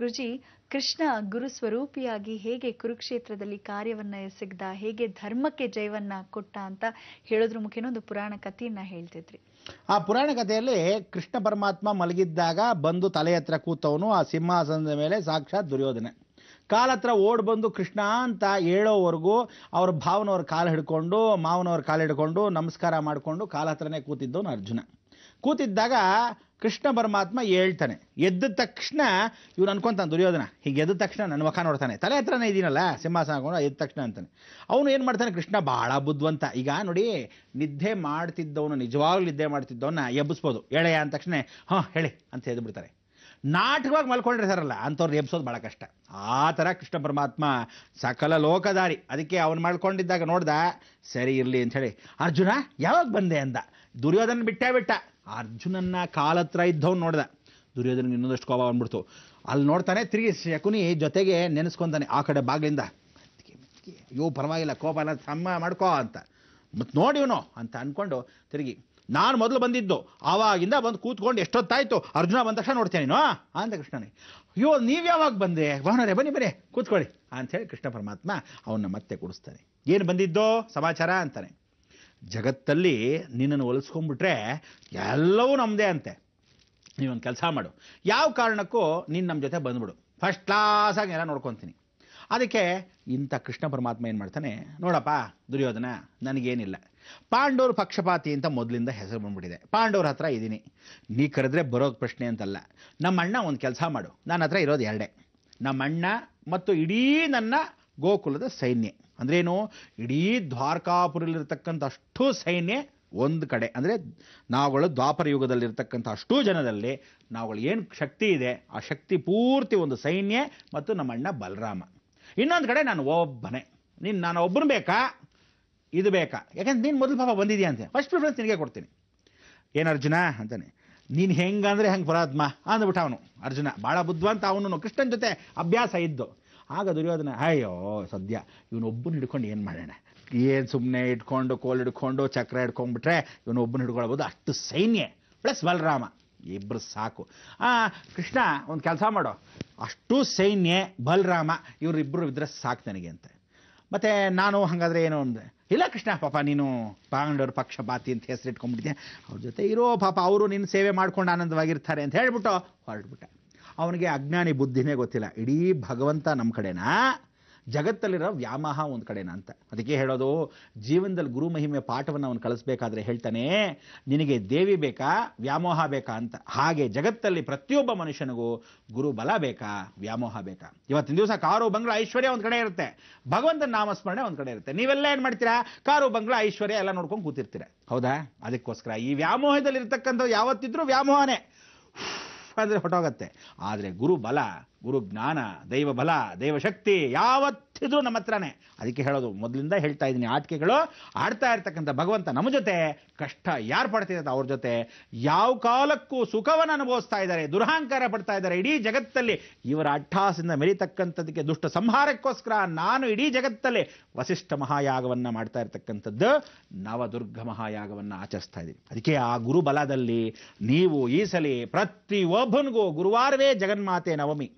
ಗುರುಜಿ, ಕೃಷ್ಣ ಗುರು ಸ್ವರೂಪಿಯಾಗಿ ಹೇಗೆ ಕುರುಕ್ಷೇತ್ರದಲ್ಲಿ ಕಾರ್ಯವನ್ನ ಎಸಗ್ದ, ಹೇಗೆ ಧರ್ಮಕ್ಕೆ ಜಯವನ್ನ ಕೊಟ್ಟ ಅಂತ ಹೇಳೋದ್ರ ಮುಖೇನ ಒಂದು ಪುರಾಣ ಕಥೆಯನ್ನ ಹೇಳ್ತಿದ್ರಿ. ಆ ಪುರಾಣ ಕಥೆಯಲ್ಲಿ ಕೃಷ್ಣ ಪರಮಾತ್ಮ ಮಲಗಿದ್ದಾಗ ಬಂದು ತಲೆ ಹತ್ರ ಕೂತವನು ಆ ಸಿಂಹಾಸನದ ಮೇಲೆ ಸಾಕ್ಷಾತ್ ದುರ್ಯೋಧನ. ಕಾಲ ಹತ್ರ ಓಡ್ ಬಂದು ಕೃಷ್ಣ ಅಂತ ಹೇಳೋವರೆಗೂ ಅವ್ರ ಭಾವನವ್ರ ಕಾಲು ಹಿಡ್ಕೊಂಡು ಮಾವನವ್ರ ಕಾಲು ಹಿಡ್ಕೊಂಡು ನಮಸ್ಕಾರ ಮಾಡಿಕೊಂಡು ಕಾಲ ಹತ್ರನೇ ಕೂತಿದ್ದವನು ಅರ್ಜುನ. ಕೂತಿದ್ದಾಗ ಕೃಷ್ಣ ಪರಮಾತ್ಮ ಹೇಳ್ತಾನೆ. ಎದ್ದ ತಕ್ಷಣ ಇವ್ನು ಅನ್ಕೊಂತಾನೆ ದುರ್ಯೋಧನ, ಹೀಗೆ ಎದ್ದ ತಕ್ಷಣ ನನ್ನ ಮುಖ ನೋಡ್ತಾನೆ, ತಲೆ ಹತ್ರನೇ ಇದೀನಲ್ಲ ಸಿಂಹಾಸನ ಹಾಕೊಂಡು ಎದ್ದ ತಕ್ಷಣ ಅಂತಾನೆ. ಅವನು ಏನು ಮಾಡ್ತಾನೆ, ಕೃಷ್ಣ ಬಹಳ ಬುದ್ಧಿವಂತ. ಈಗ ನೋಡಿ, ನಿದ್ದೆ ಮಾಡ್ತಿದ್ದವನು, ನಿಜವಾಗ್ಲೂ ನಿದ್ದೆ ಮಾಡ್ತಿದ್ದವನ್ನ ಎಬ್ಬಿಸ್ಬೋದು. ಎಳೆಯ ಅಂದ ತಕ್ಷಣ ಹಾಂ ಹೇಳಿ ಅಂತ ಎದ್ಬಿಡ್ತಾರೆ. ನಾಟಕವಾಗಿ ಮಲ್ಕೊಂಡಿರ್ತಾರಲ್ಲ ಅಂಥವ್ರು ಎಬ್ಸೋದು ಭಾಳ ಕಷ್ಟ. ಆ ಥರ ಕೃಷ್ಣ ಪರಮಾತ್ಮ ಸಕಲ ಲೋಕದಾರಿ. ಅದಕ್ಕೆ ಅವನು ಮಾಡ್ಕೊಂಡಿದ್ದಾಗ ನೋಡ್ದ, ಸರಿ ಇರಲಿ ಅಂಥೇಳಿ, ಅರ್ಜುನ ಯಾವಾಗ ಬಂದೆ ಅಂದ. ದುರ್ಯೋಧನ ಬಿಟ್ಟ. ಅರ್ಜುನನ್ನ ಕಾಲತ್ರ ಇದ್ದವ್ನು ನೋಡ್ದ. ದುರ್ಯೋಧನಿಗೆ ಇನ್ನೊಂದಷ್ಟು ಕೋಪ ಬಂದ್ಬಿಡ್ತು. ಅಲ್ಲಿ ನೋಡ್ತಾನೆ, ತಿರುಗಿ ಶಕುನಿ ಜೊತೆಗೆ ನೆನೆಸ್ಕೊಂತಾನೆ ಆ ಕಡೆ ಬಾಗಿಲಿಂದ. ಅಯ್ಯೋ ಪರವಾಗಿಲ್ಲ, ಕೋಪ ಎಲ್ಲ ಸಮ ಮಾಡ್ಕೋ ಅಂತ. ಮತ್ತು ನೋಡಿವನು ಅಂತ ಅಂದ್ಕೊಂಡು ತಿರುಗಿ, ನಾನು ಮೊದಲು ಬಂದಿದ್ದು, ಆವಾಗಿಂದ ಬಂದು ಕೂತ್ಕೊಂಡು ಎಷ್ಟೊತ್ತಾಯ್ತು, ಅರ್ಜುನ ಬಂದ ತಕ್ಷಣ ನೋಡ್ತೇನೆ ನೀನು ಅಂತ ಕೃಷ್ಣನೇ. ಅಯ್ಯೋ ನೀವು ಯಾವಾಗ ಬಂದೆ, ವಾಹನರೇ ಬನ್ನಿ ಕೂತ್ಕೊಳ್ಳಿ ಅಂಥೇಳಿ ಕೃಷ್ಣ ಪರಮಾತ್ಮ ಅವನ್ನ ಮತ್ತೆ ಕೂಡಿಸ್ತಾನೆ. ಏನು ಬಂದಿದ್ದೋ ಸಮಾಚಾರ ಅಂತಾನೆ. ಜಗತ್ತಲ್ಲಿ ನಿನ್ನನ್ನು ಒಲಿಸ್ಕೊಂಡ್ಬಿಟ್ರೆ ಎಲ್ಲವೂ ನಮ್ಮದೇ ಅಂತೆ. ನೀವೊಂದು ಕೆಲಸ ಮಾಡು, ಯಾವ ಕಾರಣಕ್ಕೂ ನೀನು ನಮ್ಮ ಜೊತೆ ಬಂದ್ಬಿಡು, ಫಸ್ಟ್ ಕ್ಲಾಸಾಗಿ ಎಲ್ಲ ನೋಡ್ಕೊತೀನಿ. ಅದಕ್ಕೆ ಇಂಥ ಕೃಷ್ಣ ಪರಮಾತ್ಮ ಏನು ಮಾಡ್ತಾನೆ, ನೋಡಪ್ಪ ದುರ್ಯೋಧನ, ನನಗೇನಿಲ್ಲ, ಪಾಂಡವರು ಪಕ್ಷಪಾತಿ ಅಂತ ಮೊದಲಿಂದ ಹೆಸರು ಬಂದ್ಬಿಟ್ಟಿದೆ. ಪಾಂಡವ್ರ ಹತ್ರ ಇದ್ದೀನಿ, ನೀ ಕರೆದ್ರೆ ಬರೋದು ಪ್ರಶ್ನೆ ಅಂತಲ್ಲ. ನಮ್ಮ ಅಣ್ಣ ಒಂದು ಕೆಲಸ ಮಾಡು, ನನ್ನ ಹತ್ರ ಇರೋದು ಎರಡೇ, ನಮ್ಮ ಅಣ್ಣ ಮತ್ತು ಇಡೀ ನನ್ನ ಗೋಕುಲದ ಸೈನ್ಯ. ಅಂದ್ರೇನು, ಇಡೀ ದ್ವಾರಕಾಪುರಲ್ಲಿರ್ತಕ್ಕಂಥ ಅಷ್ಟು ಸೈನ್ಯ ಒಂದು ಕಡೆ, ಅಂದರೆ ನಾವುಗಳು ದ್ವಾಪರ ಯುಗದಲ್ಲಿರ್ತಕ್ಕಂಥ ಅಷ್ಟೂ ಜನದಲ್ಲಿ ನಾವುಗಳು ಏನು ಶಕ್ತಿ ಇದೆ ಆ ಶಕ್ತಿ ಪೂರ್ತಿ ಒಂದು ಸೈನ್ಯ ಮತ್ತು ನಮ್ಮ ಅಣ್ಣ ಬಲರಾಮ. ಇನ್ನೊಂದು ಕಡೆ ನಾನು ಒಬ್ಬನೇ, ನಾನು ಒಬ್ಬನು ಬೇಕಾ, ಇದು ಬೇಕಾ, ಯಾಕಂದ್ರೆ ನೀನು ಮೊದಲು ಪಾಪ ಬಂದಿದ್ಯಾ ಅಂತ ಫಸ್ಟ್ ಪ್ರಿಫರೆನ್ಸ್ ನಿನಗೆ ಕೊಡ್ತೀನಿ. ಏನು ಅರ್ಜುನ ಅಂತಾನೆ. ನೀನು ಹೆಂಗಂದ್ರೆ ಹೆಂಗೆ ಪರಾತ್ಮ ಅಂದ್ಬಿಟ್ಟ ಅವನು. ಅರ್ಜುನ ಭಾಳ ಬುದ್ಧಿವಂತ, ಅವನು ಕೃಷ್ಣನ ಜೊತೆ ಅಭ್ಯಾಸ ಇದ್ದು. ಆಗ ದುರ್ಯೋಧನ, ಅಯ್ಯೋ ಸದ್ಯ ಇವನೊಬ್ಬನ ಹಿಡ್ಕೊಂಡು ಏನು ಮಾಡೋಣ, ಏನು ಸುಮ್ಮನೆ ಇಟ್ಕೊಂಡು ಕೋಲ್ ಹಿಡ್ಕೊಂಡು ಚಕ್ರ ಹಿಡ್ಕೊಂಡ್ಬಿಟ್ರೆ ಇವನೊಬ್ಬನ ಹಿಡ್ಕೊಳ್ಬೋದು, ಅಷ್ಟು ಸೈನ್ಯ ಪ್ಲಸ್ ಬಲರಾಮ ಇಬ್ಬರು ಸಾಕು. ಕೃಷ್ಣ ಒಂದು ಕೆಲಸ ಮಾಡೋ, ಅಷ್ಟು ಸೈನ್ಯ ಬಲರಾಮ ಇವರಿಬ್ಬರು ಇದ್ರೆ ಸಾಕು ನನಗೆ ಅಂತ. ಮತ್ತು ನಾನು ಹಾಗಾದರೆ ಏನು ಅಂದೆ, ಇಲ್ಲ ಕೃಷ್ಣ ಪಾಪ ನೀನು ಪಾಂಡವ್ರ ಪಕ್ಷಪಾತಿ ಅಂತ ಹೆಸರು ಇಟ್ಕೊಂಡ್ಬಿಟ್ಟಿದ್ದೆ, ಅವ್ರ ಜೊತೆ ಇರೋ ಪಾಪ ಅವರು ನಿನ್ನ ಸೇವೆ ಮಾಡ್ಕೊಂಡು ಆನಂದವಾಗಿರ್ತಾರೆ ಅಂತ ಹೇಳ್ಬಿಟ್ಟು ಹೊರಟ್ಬಿಟ್ಟ. ಅವನಿಗೆ ಅಜ್ಞಾನಿ ಬುದ್ಧಿನೇ ಗೊತ್ತಿಲ್ಲ, ಇಡೀ ಭಗವಂತ ನಮ್ಮ ಕಡೆನಾ, ಜಗತ್ತಲ್ಲಿರೋ ವ್ಯಾಮೋಹ ಒಂದು ಕಡೆನಾ ಅಂತ. ಅದಕ್ಕೆ ಹೇಳೋದು, ಜೀವನದಲ್ಲಿ ಗುರು ಮಹಿಮೆ ಪಾಠವನ್ನು ಅವನು ಕಳಿಸ್ಬೇಕಾದ್ರೆ ಹೇಳ್ತಾನೆ, ನಿನಗೆ ದೇವಿ ಬೇಕಾ ವ್ಯಾಮೋಹ ಬೇಕಾ ಅಂತ. ಹಾಗೆ ಜಗತ್ತಲ್ಲಿ ಪ್ರತಿಯೊಬ್ಬ ಮನುಷ್ಯನಿಗೂ ಗುರು ಬಲ ಬೇಕಾ ವ್ಯಾಮೋಹ ಬೇಕಾ. ಇವತ್ತಿನ ದಿವಸ ಕಾರು ಬಂಗ್ಲಾ ಐಶ್ವರ್ಯ ಒಂದು ಕಡೆ ಇರುತ್ತೆ, ಭಗವಂತನ ನಾಮಸ್ಮರಣೆ ಒಂದು ಕಡೆ ಇರುತ್ತೆ. ನೀವೆಲ್ಲ ಏನು ಮಾಡ್ತೀರಾ, ಕಾರು ಬಂಗ್ಲಾ ಐಶ್ವರ್ಯ ಎಲ್ಲ ನೋಡ್ಕೊಂಡು ಕೂತಿರ್ತೀರ, ಹೌದಾ? ಅದಕ್ಕೋಸ್ಕರ ಈ ವ್ಯಾಮೋಹದಲ್ಲಿ ಇರ್ತಕ್ಕಂಥ ಯಾವತ್ತಿದ್ರೂ ವ್ಯಾಮೋಹನೇ ಅಂದರೆ ಹೊಟ್ಟೋಗತ್ತೆ. ಆದರೆ ಗುರು ಬಲ, ಗುರು ಜ್ಞಾನ, ದೈವ ಬಲ, ದೈವಶಕ್ತಿ ಯಾವತ್ತಿದ್ರೂ ನಮ್ಮ ಹತ್ರನೇ. ಅದಕ್ಕೆ ಹೇಳೋದು, ಮೊದಲಿಂದ ಹೇಳ್ತಾ ಇದ್ದೀನಿ, ಆಟಿಕೆಗಳು ಆಡ್ತಾ ಇರ್ತಕ್ಕಂಥ ಭಗವಂತ ನಮ್ಮ ಜೊತೆ, ಕಷ್ಟ ಯಾರು ಪಡ್ತಿದ್ದಾರೆ ಅವ್ರ ಜೊತೆ, ಯಾವ ಕಾಲಕ್ಕೂ ಸುಖವನ್ನು ಅನುಭವಿಸ್ತಾ ಇದ್ದಾರೆ, ದುರಹಂಕಾರ ಪಡ್ತಾ ಇದ್ದಾರೆ. ಇಡೀ ಜಗತ್ತಲ್ಲಿ ಇವರ ಅಟ್ಟಹಾಸದಿಂದ ಮೆರಿತಕ್ಕಂಥದಕ್ಕೆ ದುಷ್ಟ ಸಂಹಾರಕ್ಕೋಸ್ಕರ ನಾನು ಇಡೀ ಜಗತ್ತಲ್ಲಿ ವಸಿಷ್ಠ ಮಹಾಯಾಗವನ್ನು ಮಾಡ್ತಾ ಇರ್ತಕ್ಕಂಥದ್ದು, ನವದುರ್ಗ ಮಹಾಯಾಗವನ್ನು ಆಚರಿಸ್ತಾ ಇದ್ದೀವಿ. ಅದಕ್ಕೆ ಆ ಗುರು ಬಲದಲ್ಲಿ ನೀವು ಈ ಸಲ ಪ್ರತಿಯೊಬ್ಬನಿಗೂ ಗುರುವಾರವೇ ಜಗನ್ಮಾತೆ ನವಮಿ,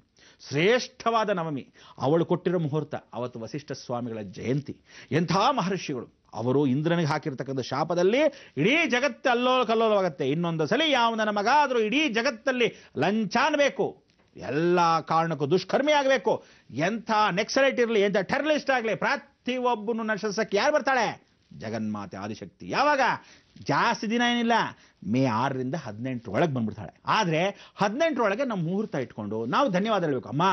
ಶ್ರೇಷ್ಠವಾದ ನವಮಿ, ಅವಳು ಕೊಟ್ಟಿರೋ ಮುಹೂರ್ತ. ಅವತ್ತು ವಸಿಷ್ಠ ಸ್ವಾಮಿಗಳ ಜಯಂತಿ. ಎಂಥ ಮಹರ್ಷಿಗಳು, ಅವರು ಇಂದ್ರನಿಗೆ ಹಾಕಿರ್ತಕ್ಕಂಥ ಶಾಪದಲ್ಲಿ ಇಡೀ ಜಗತ್ತು ಅಲ್ಲೋಲ ಕಲ್ಲೋಲವಾಗತ್ತೆ. ಇನ್ನೊಂದು ಸಲ ಯಾವ ನನ್ನ ಮಗ ಆದರೂ ಇಡೀ ಜಗತ್ತಲ್ಲಿ ಲಂಚ ಅನ್ಬೇಕು, ಎಲ್ಲ ಕಾರಣಕ್ಕೂ ದುಷ್ಕರ್ಮಿ ಆಗಬೇಕು, ಎಂಥ ನೆಕ್ಸಲೈಟ್ ಇರಲಿ, ಎಂಥ ಟೆರರಿಸ್ಟ್ ಆಗಲಿ, ಪ್ರತಿಯೊಬ್ಬನು ನಶಿಸಕ್ಕೆ ಯಾರು ಬರ್ತಾಳೆ? ಜಗನ್ಮಾತೆ ಆದಿಶಕ್ತಿ. ಯಾವಾಗ? ಜಾಸ್ತಿ ದಿನ ಏನಿಲ್ಲ, ಮೇ 6ರಿಂದ 18 ಬಂದ್ಬಿಡ್ತಾಳೆ. ಆದರೆ 18 ನಮ್ಮ ಮುಹೂರ್ತ ಇಟ್ಕೊಂಡು ನಾವು ಧನ್ಯವಾದ ಹೇಳಬೇಕು. ಅಮ್ಮ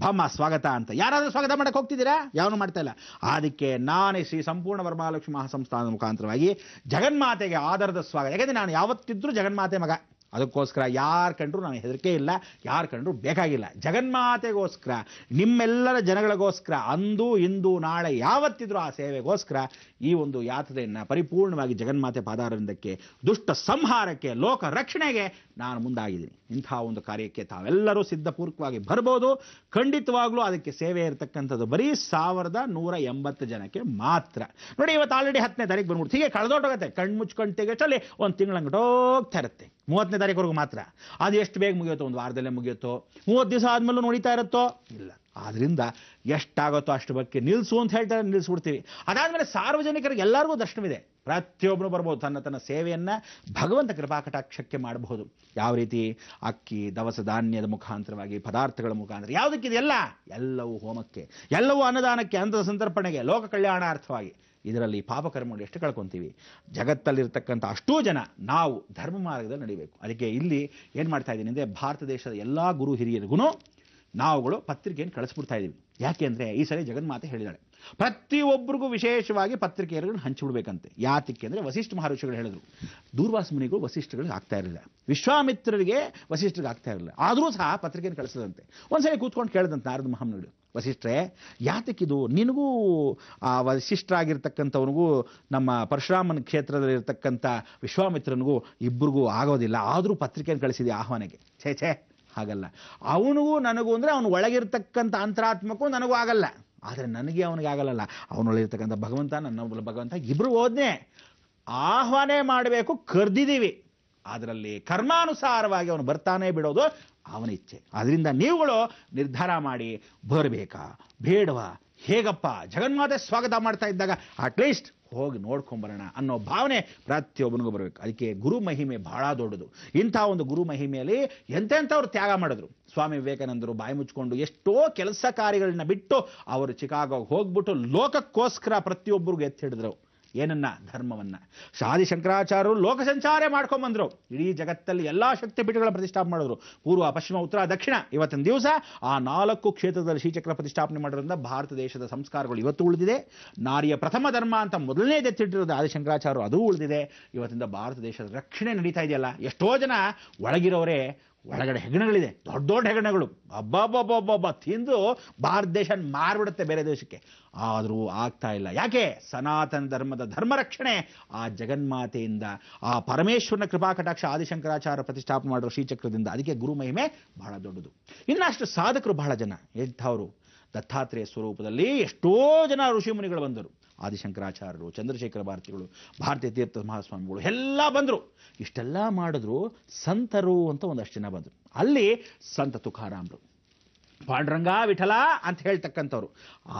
ಬಾಮ್ಮ ಸ್ವಾಗತ ಅಂತ. ಯಾರಾದರೂ ಸ್ವಾಗತ ಮಾಡಕ್ಕೆ ಹೋಗ್ತಿದ್ದೀರಾ? ಯಾವನು ಮಾಡ್ತಾ ಇಲ್ಲ. ಅದಕ್ಕೆ ನಾನೇ ಶ್ರೀ ಸಂಪೂರ್ಣ ವರಮಹಾಲಕ್ಷ್ಮಿ ಮಹಾಸಂಸ್ಥಾನದ ಮುಖಾಂತರವಾಗಿ ಜಗನ್ಮಾತೆಗೆ ಆಧಾರದ ಸ್ವಾಗತ. ಯಾಕೆಂದರೆ ನಾನು ಯಾವತ್ತಿದ್ರೂ ಜಗನ್ಮಾತೆ ಮಗ. ಅದಕ್ಕೋಸ್ಕರ ಯಾರು ಕಂಡ್ರು ನಾನು ಹೆದರಿಕೆ ಇಲ್ಲ, ಯಾರು ಕಂಡ್ರು ಬೇಕಾಗಿಲ್ಲ. ಜಗನ್ಮಾತೆಗೋಸ್ಕರ, ನಿಮ್ಮೆಲ್ಲರ ಜನಗಳಿಗೋಸ್ಕರ, ಅಂದು ಇಂದು ನಾಳೆ ಯಾವತ್ತಿದ್ರೂ ಆ ಸೇವೆಗೋಸ್ಕರ ಈ ಒಂದು ಯಾತ್ರೆಯನ್ನು ಪರಿಪೂರ್ಣವಾಗಿ ಜಗನ್ಮಾತೆ ಪಾದಾರವಿಂದಕ್ಕೆ, ದುಷ್ಟ ಸಂಹಾರಕ್ಕೆ, ಲೋಕ ರಕ್ಷಣೆಗೆ ನಾನು ಮುಂದಾಗಿದ್ದೀನಿ. ಇಂಥ ಒಂದು ಕಾರ್ಯಕ್ಕೆ ತಾವೆಲ್ಲರೂ ಸಿದ್ಧಪೂರ್ವಕವಾಗಿ ಬರ್ಬೋದು. ಖಂಡಿತವಾಗ್ಲೂ ಅದಕ್ಕೆ ಸೇವೆ ಇರತಕ್ಕಂಥದ್ದು ಬರೀ 1180 ಜನಕ್ಕೆ ಮಾತ್ರ. ನೋಡಿ, ಇವತ್ತು ಆಲ್ರೆಡಿ 10ನೇ ತಾರೀಕು ಬಂದ್ಬಿಡ್ತು. ಹೀಗೆ ಕಳೆದೋಟೋಗುತ್ತೆ, ಕಣ್ಣು ಮುಚ್ಕೊಂಡು ತೆಗೆಷ್ಟಲ್ಲಿ ಒಂದು ತಿಂಗಳಂಗಟ್ಟು ಹೋಗ್ತಾ ಇರುತ್ತೆ. 30ನೇ ತಾರೀಕುವರೆಗೂ ಮಾತ್ರ. ಅದು ಎಷ್ಟು ಬೇಗ ಮುಗಿಯುತ್ತೋ, ಒಂದು ವಾರದಲ್ಲೇ ಮುಗಿಯುತ್ತೋ, 30 ದಿವಸ ಆದ್ಮೇಲೂ ನೋಡಿತಾ ಇರುತ್ತೋ ಇಲ್ಲ. ಆದ್ರಿಂದ ಎಷ್ಟಾಗುತ್ತೋ ಅಷ್ಟು ಬಗ್ಗೆ ನಿಲ್ಲಿಸು ಅಂತ ಹೇಳ್ತಾರೆ, ನಿಲ್ಲಿಸ್ಬಿಡ್ತೀವಿ. ಅದಾದ್ಮೇಲೆ ಸಾರ್ವಜನಿಕರಿಗೆ ಎಲ್ಲರಿಗೂ ದರ್ಶನವಿದೆ. ಪ್ರತಿಯೊಬ್ಬರು ಬರ್ಬೋದು, ತನ್ನ ಸೇವೆಯನ್ನ ಭಗವಂತ ಕೃಪಾಕಟಾಕ್ಷಕ್ಕೆ ಮಾಡಬಹುದು. ಯಾವ ರೀತಿ? ಅಕ್ಕಿ ದವಸ ಧಾನ್ಯದ ಮುಖಾಂತರವಾಗಿ, ಪದಾರ್ಥಗಳ ಮುಖಾಂತರ. ಯಾವುದಕ್ಕಿದೆಲ್ಲ? ಎಲ್ಲವೂ ಹೋಮಕ್ಕೆ, ಎಲ್ಲವೂ ಅನ್ನದಾನಕ್ಕೆ, ಅನ್ನದ ಸಂತರ್ಪಣೆಗೆ, ಲೋಕ ಕಲ್ಯಾಣಾರ್ಥವಾಗಿ. ಇದರಲ್ಲಿ ಪಾಪಕರ್ಮಗಳು ಎಷ್ಟು ಕಳ್ಕೊಂತೀವಿ. ಜಗತ್ತಲ್ಲಿರ್ತಕ್ಕಂಥ ಅಷ್ಟೂ ಜನ ನಾವು ಧರ್ಮ ಮಾರ್ಗದಲ್ಲಿ ನಡಿಬೇಕು. ಅದಕ್ಕೆ ಇಲ್ಲಿ ಏನು ಮಾಡ್ತಾ ಇದ್ದೀನಿ ಅಂದರೆ, ಭಾರತ ದೇಶದ ಎಲ್ಲ ಗುರು ಹಿರಿಯರಿಗೂ ನಾವುಗಳು ಪತ್ರಿಕೆಯನ್ನು ಕಳಿಸ್ಬಿಡ್ತಾ ಇದ್ದೀವಿ. ಯಾಕೆ ಅಂದರೆ, ಈ ಸರಿ ಜಗನ್ಮಾತೆ ಹೇಳಿದಾಳೆ, ಪ್ರತಿಯೊಬ್ಬರಿಗೂ ವಿಶೇಷವಾಗಿ ಪತ್ರಿಕೆಯನ್ನು ಹಂಚಿಬಿಡ್ಬೇಕಂತೆ. ಯಾತಕ್ಕೆ ಅಂದರೆ, ವಸಿಷ್ಠ ಮಹರ್ಷಿಗಳು ಹೇಳಿದ್ರು, ದೂರ್ವಾಸ ಮುನಿಗಳು ವಸಿಷ್ಠಗಳಿಗೆ ಆಗ್ತಾ ಇರಲಿಲ್ಲ, ವಿಶ್ವಾಮಿತ್ರರಿಗೆ ವಸಿಷ್ಠರಿಗೆ ಆಗ್ತಾ ಇರಲಿಲ್ಲ, ಆದರೂ ಸಹ ಪತ್ರಿಕೆಯನ್ನು ಕಳಿಸದಂತೆ. ಒಂದ್ಸರಿ ಕೂತ್ಕೊಂಡು ಕೇಳಿದಂತೆ ನಾರದ ಮಹಾಮುನಿಗಳು, ವಸಿಷ್ಠರೇ ಯಾತಕ್ಕಿದು? ನಿನಗೂ ಆ ವಸಿಷ್ಠರಾಗಿರ್ತಕ್ಕಂಥವನಿಗೂ ನಮ್ಮ ಪರಶುರಾಮನ ಕ್ಷೇತ್ರದಲ್ಲಿರ್ತಕ್ಕಂಥ ವಿಶ್ವಾಮಿತ್ರನಿಗೂ ಇಬ್ಬರಿಗೂ ಆಗೋದಿಲ್ಲ, ಆದರೂ ಪತ್ರಿಕೆಯನ್ನು ಕಳಿಸಿದೆ ಆಹ್ವಾನಕ್ಕೆ. ಛೇ ಹಾಗಲ್ಲ, ಅವನಿಗೂ ನನಗೂ ಅಂದರೆ ಅವನು ಒಳಗಿರ್ತಕ್ಕಂಥ ಅಂತರಾತ್ಮಕ್ಕೂ ನನಗೂ ಆಗಲ್ಲ, ಆದರೆ ನನಗೆ ಅವನಿಗೆ ಆಗಲ್ಲ. ಅವನೊಳಗಿರ್ತಕ್ಕಂಥ ಭಗವಂತ, ನನ್ನ ಭಗವಂತ, ಇಬ್ಬರು ಹೋದ್ನೆ ಆಹ್ವಾನ ಮಾಡಬೇಕು, ಕರೆದಿದ್ದೀವಿ. ಅದರಲ್ಲಿ ಕರ್ಮಾನುಸಾರವಾಗಿ ಅವನು ಬರ್ತಾನೆ ಬಿಡೋದು ಅವನ ಇಚ್ಛೆ. ಅದರಿಂದ ನೀವುಗಳು ನಿರ್ಧಾರ ಮಾಡಿ, ಬರಬೇಕಾ ಬೇಡವಾ, ಹೇಗಪ್ಪ ಜಗನ್ಮಾತೆ ಸ್ವಾಗತ ಮಾಡ್ತಾ ಇದ್ದಾಗ ಅಟ್ಲೀಸ್ಟ್ ಹೋಗಿ ನೋಡ್ಕೊಂಬರೋಣ ಅನ್ನೋ ಭಾವನೆ ಪ್ರತಿಯೊಬ್ಬನಿಗೂ ಬರಬೇಕು. ಅದಕ್ಕೆ ಗುರು ಮಹಿಮೆ ಬಹಳ ದೊಡ್ಡದು. ಇಂಥ ಒಂದು ಗುರು ಮಹಿಮೆಯಲ್ಲಿ ಎಂತೆಂಥವ್ರು ತ್ಯಾಗ ಮಾಡಿದ್ರು. ಸ್ವಾಮಿ ವಿವೇಕಾನಂದರು ಬಾಯಿ ಮುಚ್ಕೊಂಡು ಎಷ್ಟೋ ಕೆಲಸ ಕಾರ್ಯಗಳನ್ನ ಬಿಟ್ಟು ಅವರು ಚಿಕಾಗೋಗೆ ಹೋಗ್ಬಿಟ್ಟು ಲೋಕಕ್ಕೋಸ್ಕರ ಪ್ರತಿಯೊಬ್ಬರಿಗೂ ಎತ್ತಿ ಹಿಡಿದ್ರು. ಏನನ್ನ? ಧರ್ಮವನ್ನ. ಆದಿಶಂಕರಾಚಾರ್ಯರು ಲೋಕ ಸಂಚಾರ ಮಾಡ್ಕೊಂಡ್ಬಂದ್ರು. ಇಡೀ ಜಗತ್ತಲ್ಲಿ ಎಲ್ಲಾ ಶಕ್ತಿ ಪೀಠಗಳ ಪ್ರತಿಷ್ಠಾಪನೆ ಮಾಡಿದ್ರು. ಪೂರ್ವ, ಪಶ್ಚಿಮ, ಉತ್ತರ, ದಕ್ಷಿಣ. ಇವತ್ತಿನ ದಿವಸ ಆ 4 ಕ್ಷೇತ್ರದಲ್ಲಿ ಶ್ರೀಚಕ್ರ ಪ್ರತಿಷ್ಠಾಪನೆ ಮಾಡೋದ್ರಿಂದ ಭಾರತ ದೇಶದ ಸಂಸ್ಕಾರಗಳು ಇವತ್ತು ಉಳಿದಿದೆ. ನಾರಿಯ ಪ್ರಥಮ ಧರ್ಮ ಅಂತ ಮೊದಲನೇ ಎತ್ತಿಟ್ಟಿರೋದು ಆದಿಶಂಕರಾಚಾರ್ಯರು, ಅದು ಉಳಿದಿದೆ. ಇವತ್ತಿಂದ ಭಾರತ ದೇಶದ ರಕ್ಷಣೆ ನಡೀತಾ ಇದೆಯಲ್ಲ. ಎಷ್ಟೋ ಜನ ಒಳಗಿರೋರೇ, ಒಳಗಡೆ ಹೆಗಣಗಳಿದೆ, ದೊಡ್ಡ ದೊಡ್ಡ ಹೆಗಣಗಳು, ಅಬ್ಬಬ್ಬಬ್ಬಬ್ಬ ತಿಂದು ಭಾರತ ದೇಶ ಮಾರ್ಬಿಡುತ್ತೆ ಬೇರೆ ದೇಶಕ್ಕೆ. ಆದರೂ ಆಗ್ತಾ ಇಲ್ಲ. ಯಾಕೆ? ಸನಾತನ ಧರ್ಮದ ಧರ್ಮ ರಕ್ಷಣೆ ಆ ಜಗನ್ಮಾತೆಯಿಂದ, ಆ ಪರಮೇಶ್ವರನ ಕೃಪಾಕಟಾಕ್ಷ ಆದಿಶಂಕರಾಚಾರ್ಯ ಪ್ರತಿಷ್ಠಾಪನೆ ಮಾಡಿರೋ ಶ್ರೀಚಕ್ರದಿಂದ. ಅದಕ್ಕೆ ಗುರು ಮಹಿಮೆ ಬಹಳ ದೊಡ್ಡದು. ಇನ್ನಷ್ಟು ಸಾಧಕರು ಬಹಳ ಜನ ಎಂಥವರು? ದತ್ತಾತ್ರೇಯ ಸ್ವರೂಪದಲ್ಲಿ ಎಷ್ಟೋ ಜನ ಋಷಿಮುನಿಗಳು ಬಂದರು. ಆದಿಶಂಕರಾಚಾರ್ಯರು, ಚಂದ್ರಶೇಖರ ಭಾರತಿಗಳು, ಭಾರತೀಯ ತೀರ್ಥ ಮಹಾಸ್ವಾಮಿಗಳು ಎಲ್ಲ ಬಂದರು. ಇಷ್ಟೆಲ್ಲ ಮಾಡಿದ್ರು ಸಂತರು ಅಂತ ಒಂದಷ್ಟು ಜನ ಬಂದರು. ಅಲ್ಲಿ ಸಂತ ತುಕಾರಾಮರು, ಪಾಂಡುರಂಗ, ವಿಠಲ ಅಂತ ಹೇಳ್ತಕ್ಕಂಥವ್ರು,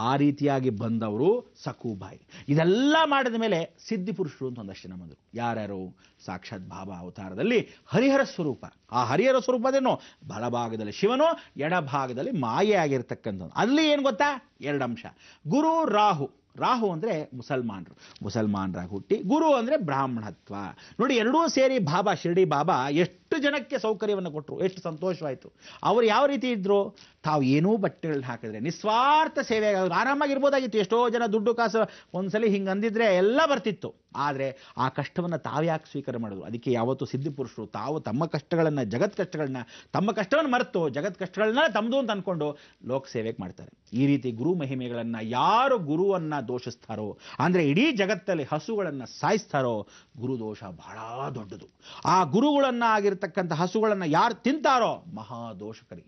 ಆ ರೀತಿಯಾಗಿ ಬಂದವರು ಸಕೂಬಾಯಿ. ಇದೆಲ್ಲ ಮಾಡಿದ ಮೇಲೆ ಸಿದ್ಧಿ ಪುರುಷರು ಅಂತ ಒಂದಷ್ಟು ಜನ ಬಂದರು. ಯಾರ್ಯಾರು? ಸಾಕ್ಷಾತ್ ಬಾಬಾ ಅವತಾರದಲ್ಲಿ ಹರಿಹರ ಸ್ವರೂಪ. ಆ ಹರಿಹರ ಸ್ವರೂಪದೇನೋ ಬಲಭಾಗದಲ್ಲಿ ಶಿವನು, ಎಡಭಾಗದಲ್ಲಿ ಮಾಯೆ ಆಗಿರ್ತಕ್ಕಂಥದ್ದು. ಅಲ್ಲಿ ಏನು ಗೊತ್ತಾ? 2 ಅಂಶ. ಗುರು, ರಾಹು. ರಾಹು ಅಂದರೆ ಮುಸಲ್ಮಾನರಾಗಿ ಹುಟ್ಟಿ, ಗುರು ಅಂದರೆ ಬ್ರಾಹ್ಮಣತ್ವ. ನೋಡಿ, ಎರಡೂ ಸೇರಿ ಬಾಬಾ, ಶಿರ್ಡಿ ಬಾಬಾ ಎಷ್ಟು ಜನಕ್ಕೆ ಸೌಕರ್ಯವನ್ನು ಕೊಟ್ಟರು, ಎಷ್ಟು ಸಂತೋಷವಾಯಿತು. ಅವರು ಯಾವ ರೀತಿ ಇದ್ರು? ತಾವು ಏನೂ ಬಟ್ಟೆಗಳನ್ನ ಹಾಕಿದ್ರೆ ನಿಸ್ವಾರ್ಥ ಸೇವೆ ಆರಾಮಾಗಿರ್ಬೋದಾಗಿತ್ತು. ಎಷ್ಟೋ ಜನ ದುಡ್ಡು ಕಾಸು ಒಂದ್ಸಲಿ ಹಿಂಗೆ ಅಂದಿದ್ರೆ ಎಲ್ಲ ಬರ್ತಿತ್ತು. ಆದರೆ ಆ ಕಷ್ಟವನ್ನು ತಾವ್ಯಾಕೆ ಸ್ವೀಕಾರ ಮಾಡಿದ್ರು? ಅದಕ್ಕೆ ಯಾವತ್ತೂ ಸಿದ್ಧಿಪುರುಷರು ತಾವು ತಮ್ಮ ಕಷ್ಟಗಳನ್ನು, ಜಗತ್ ಕಷ್ಟಗಳನ್ನ, ತಮ್ಮ ಕಷ್ಟವನ್ನು ಮರೆತು ಜಗತ್ ಕಷ್ಟಗಳನ್ನ ತಮ್ಮದು ಅಂತ ಅಂದ್ಕೊಂಡು ಲೋಕ ಸೇವೆಗೆ ಮಾಡ್ತಾರೆ. ಈ ರೀತಿ ಗುರು ಮಹಿಮೆಗಳನ್ನು ಯಾರು ಗುರುವನ್ನ ದೋಷಿಸ್ತಾರೋ, ಅಂದರೆ ಇಡೀ ಜಗತ್ತಲ್ಲಿ ಹಸುಗಳನ್ನು ಸಾಯಿಸ್ತಾರೋ, ಗುರು ದೋಷ ಬಹಳ ದೊಡ್ಡದು. ಆ ಗುರುಗಳನ್ನ ಆಗಿರ್ತಕ್ಕಂಥ ಹಸುಗಳನ್ನು ಯಾರು ತಿಂತಾರೋ ಮಹಾದೋಷಕರಿ.